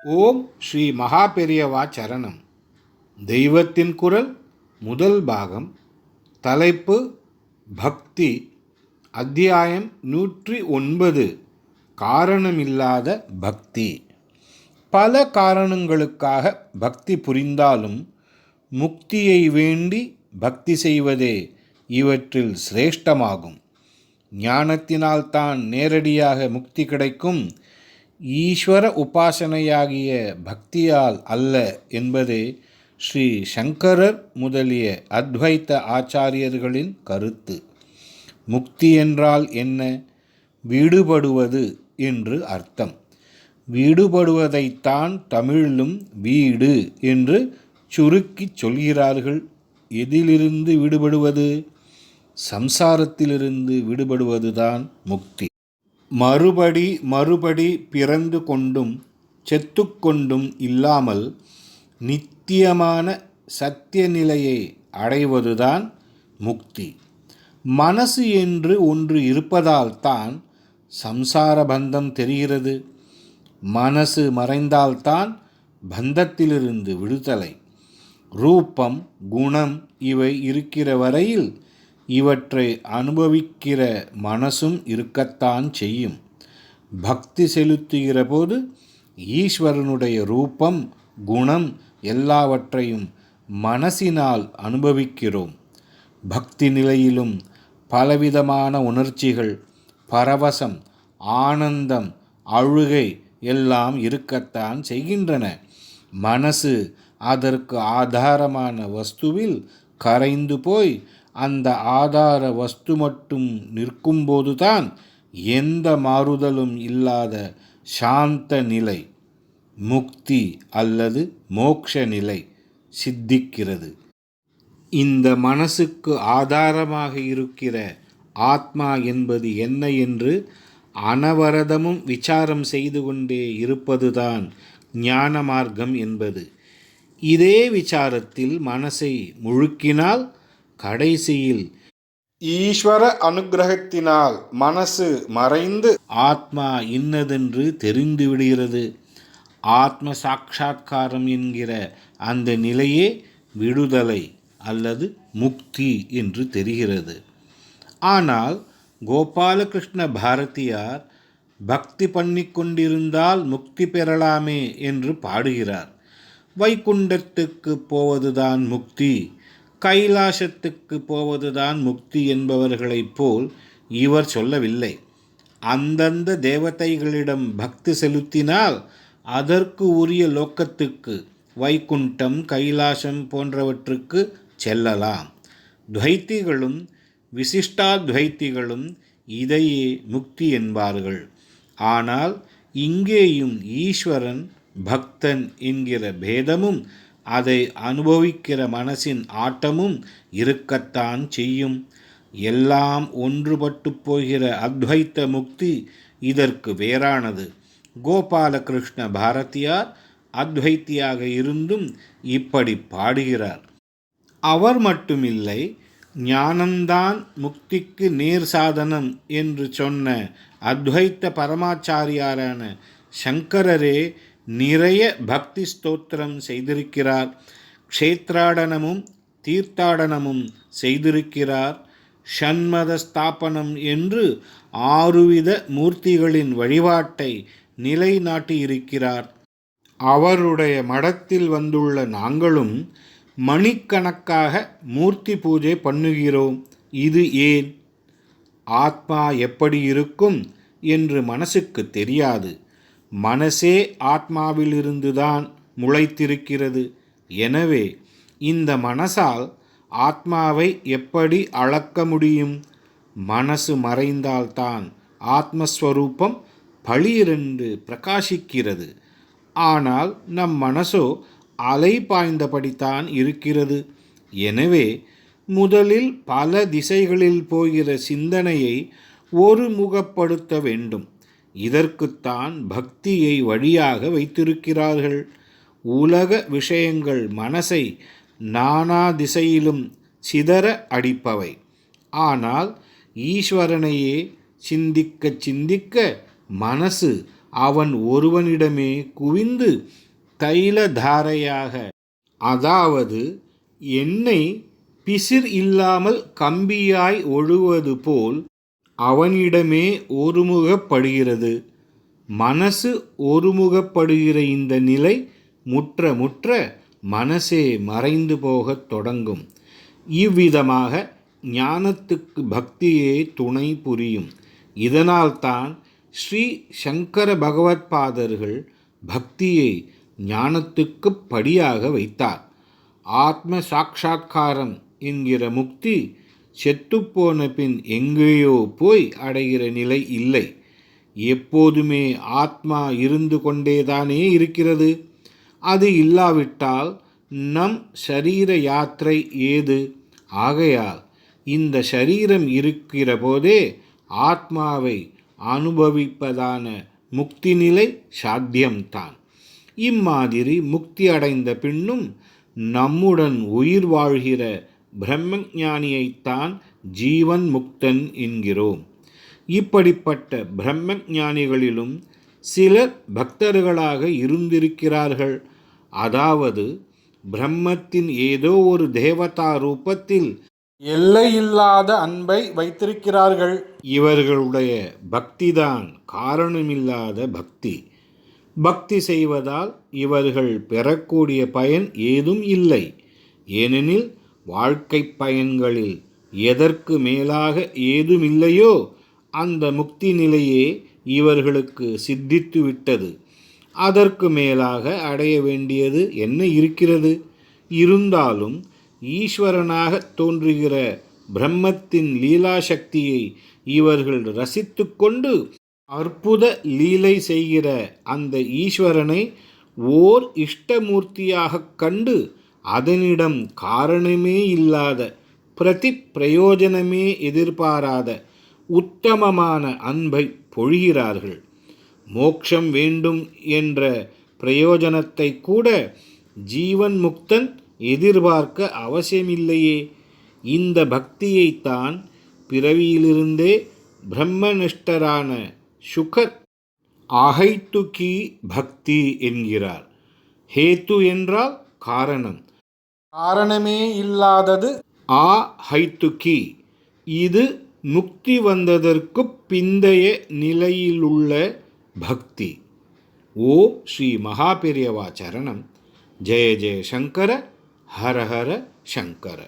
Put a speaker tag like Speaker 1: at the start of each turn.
Speaker 1: ஓம் ஸ்ரீ மகாபெரியவா சரணம். தெய்வத்தின் குரல் முதல் பாகம். தலைப்பு பக்தி. அத்தியாயம் 109. காரணமில்லாத பக்தி. பல காரணங்களுக்காக பக்தி புரிந்தாலும் முக்தியை வேண்டி பக்தி செய்வதே இவற்றில் சிரேஷ்டமாகும். ஞானத்தினால்தான் நேரடியாக முக்தி கிடைக்கும். ஈஸ்வர உபாசனையாகிய பக்தியால் அல்ல என்பதே ஸ்ரீ சங்கரர் முதலிய அத்வைத்த ஆச்சாரியர்களின் கருத்து. முக்தி என்றால் என்ன? விடுபடுவது என்று அர்த்தம். விடுபடுவதைத்தான் தமிழிலும் வீடு என்று சுருக்கி சொல்கிறார்கள். எதிலிருந்து விடுபடுவது? சம்சாரத்திலிருந்து விடுபடுவதுதான் முக்தி. மறுபடி பிறந்து கொண்டும் செத்துக்கொண்டும் இல்லாமல் நித்தியமான சத்திய நிலையை அடைவதுதான் முக்தி. மனசு என்று ஒன்று இருப்பதால் தான் சம்சார பந்தம் தெரிகிறது. மனசு மறைந்தால்தான் பந்தத்திலிருந்து விடுதலை. ரூபம், குணம் இவை இருக்கிற வரையில் இவற்றை அனுபவிக்கிற மனசும் இருக்கத்தான் செய்யும். பக்தி செலுத்துகிற போது ஈஸ்வரனுடைய ரூபம், குணம் எல்லாவற்றையும் மனசினால் அனுபவிக்கிறோம். பக்தி நிலையிலும் பலவிதமான உணர்ச்சிகள், பரவசம், ஆனந்தம், அழுகை எல்லாம் இருக்கத்தான் செய்கின்றன. மனசு அதற்கு ஆதாரமான வஸ்துவில் கரைந்து போய் அந்த ஆதார வஸ்து மட்டும் நிற்கும்போதுதான் எந்த மாறுதலும் இல்லாத சாந்த நிலை, முக்தி அல்லது மோக்ஷ நிலை சித்திக்கிறது. இந்த மனசுக்கு ஆதாரமாக இருக்கிற ஆத்மா என்பது என்ன என்று அனவரதமும் விசாரம் செய்து கொண்டே இருப்பதுதான் ஞான மார்க்கம் என்பது. இதே விசாரத்தில் மனசை முழுக்கினால் கடைசியில் ஈஸ்வர அனுக்கிரகத்தினால் மனசு மறைந்து ஆத்மா இன்னதென்று தெரிந்து விடுகிறது. ஆத்ம சாட்சா்காரம் என்கிற அந்த நிலையே விடுதலை அல்லது முக்தி என்று தெரிகிறது. ஆனால் கோபாலகிருஷ்ண பாரதியார் பக்தி பண்ணி கொண்டிருந்தால் முக்தி பெறலாமே என்று பாடுகிறார். வைகுண்டத்துக்கு போவதுதான் முக்தி, கைலாசத்துக்கு போவதுதான் முக்தி என்பவர்களைப் போல் இவர் சொல்லவில்லை. அந்தந்த தேவதைகளிடம் பக்தி செலுத்தினால் அதற்கு உரிய லோக்கத்துக்கு, வைகுண்டம், கைலாசம் போன்றவற்றுக்கு செல்லலாம். துவைத்திகளும் விசிஷ்டாத்வைத்திகளும் இதையே முக்தி என்பார்கள். ஆனால் இங்கேயும் ஈஸ்வரன், பக்தன் என்கிற பேதமும் அதை அனுபவிக்கிற மனசின் ஆட்டமும் இருக்கத்தான் செய்யும். எல்லாம் ஒன்றுபட்டு போகிற அத்வைத்த முக்தி இதற்கு வேறானது. கோபாலகிருஷ்ண பாரதியார் அத்வைத்தியாக இருந்தும் இப்படி பாடுகிறார். அவர் மட்டுமில்லை, ஞானம்தான் முக்திக்கு நேர் சாதனம் என்று சொன்ன அத்வைத்த பரமாச்சாரியாரான சங்கரரே நிறைய பக்தி ஸ்தோத்திரம் செய்திருக்கிறார். க்ஷேத்ராடனமும் தீர்த்தாடனமும் செய்திருக்கிறார். ஷண்மத ஸ்தாபனம் என்று 6 வித மூர்த்திகளின் வழிபாட்டை நிலைநாட்டியிருக்கிறார். அவருடைய மடத்தில் வந்துள்ள நாங்களும் மணிக்கணக்காக மூர்த்தி பூஜை பண்ணுகிறோம். இது ஏன்? ஆத்மா எப்படி இருக்கும் என்று மனசுக்கு தெரியாது. மனசே ஆத்மாவிலிருந்துதான் முளைத்திருக்கிறது. எனவே இந்த மனசால் ஆத்மாவை எப்படி அளக்க முடியும்? மனசு மறைந்தால்தான் ஆத்மஸ்வரூபம் பளிரென்று பிரகாசிக்கிறது. ஆனால் நம் மனசோ அலை பாய்ந்தபடித்தான் இருக்கிறது. எனவே முதலில் பல திசைகளில் போகிற சிந்தனையை ஒருமுகப்படுத்த வேண்டும். இதற்குத்தான் பக்தியை வழியாக வைத்திருக்கிறார்கள். உலக விஷயங்கள் மனசை நானா திசையிலும் சிதற அடிப்பவை. ஆனால் ஈஸ்வரனையே சிந்திக்க சிந்திக்க மனசு அவன் ஒருவனிடமே குவிந்து தைலதாரையாக, அதாவது எண்ணெய் பிசிர் இல்லாமல் கம்பியாய் ஒழுவது போல் அவனிடமே ஒருமுகப்படுகிறது. மனசு ஒருமுகப்படுகிற இந்த நிலை முற்ற முற்ற மனசே மறைந்து போகத் தொடங்கும். இவ்விதமாக ஞானத்துக்கு பக்தியே துணை புரியும். இதனால்தான் ஸ்ரீ சங்கர பகவத்பாதர்கள் பக்தியை ஞானத்துக்கு படியாக வைத்தார். ஆத்ம சாட்சா்காரம் என்கிற முக்தி செத்துப்போன பின் எங்கேயோ போய் அடைகிற நிலை இல்லை. எப்போதுமே ஆத்மா இருந்து கொண்டேதானே இருக்கிறது. அது இல்லாவிட்டால் நம் ஷரீர யாத்திரை ஏது? ஆகையால் இந்த ஷரீரம் இருக்கிற போதே ஆத்மாவை அனுபவிப்பதான முக்தி நிலை சாத்தியம்தான். இம்மாதிரி முக்தி அடைந்த பின்னும் நம்முடன் உயிர் வாழ்கிற பிரம்மஞானியைத்தான் ஜீவன் முக்தன் என்கிறோம். இப்படிப்பட்ட பிரம்மஞானிகளிலும் சிலர் பக்தர்களாக இருந்திருக்கிறார்கள். அதாவது பிரம்மத்தின் ஏதோ ஒரு தேவதா ரூபத்தில் எல்லையில்லாத அன்பை வைத்திருக்கிறார்கள். இவர்களுடைய பக்திதான் காரணமில்லாத பக்தி. பக்தி செய்வதால் இவர்கள் பெறக்கூடிய பயன் ஏதும் இல்லை. ஏனெனில் வாழ்க்கை பயன்களில் எதற்கு மேலாக ஏதுமில்லையோ அந்த முக்தி நிலையே இவர்களுக்கு சித்தித்து விட்டது. அதற்கு மேலாக அடைய வேண்டியது என்ன இருக்கிறது? இருந்தாலும் ஈஸ்வரனாக தோன்றுகிற பிரம்மத்தின் லீலா சக்தியை இவர்கள் ரசித்து கொண்டு அற்புத லீலை செய்கிற அந்த ஈஸ்வரனை ஓர் இஷ்டமூர்த்தியாக கண்டு அதனிடம் காரணமே இல்லாத பிரயோஜனமே எதிர்பாராத உத்தமமான அன்பை பொழிகிறார்கள். மோட்சம் வேண்டும் என்ற பிரயோஜனத்தை கூட ஜீவன் முக்தன் எதிர்பார்க்க அவசியமில்லையே. இந்த பக்தியைத்தான் பிறவியிலிருந்தே பிரம்மனிஷ்டரான சுகர் அஹைத்துகி பக்தி என்கிறார். ஹேத்து என்றால் காரணம், காரணமே இல்லாதது அஹைத்துகி. இது முக்தி வந்ததற்கு பிந்தைய நிலையிலுள்ள பக்தி. ஓ ஸ்ரீ மகாபெரியவா சரணம். ஜெய ஜெய சங்கர, ஹர ஹர சங்கர.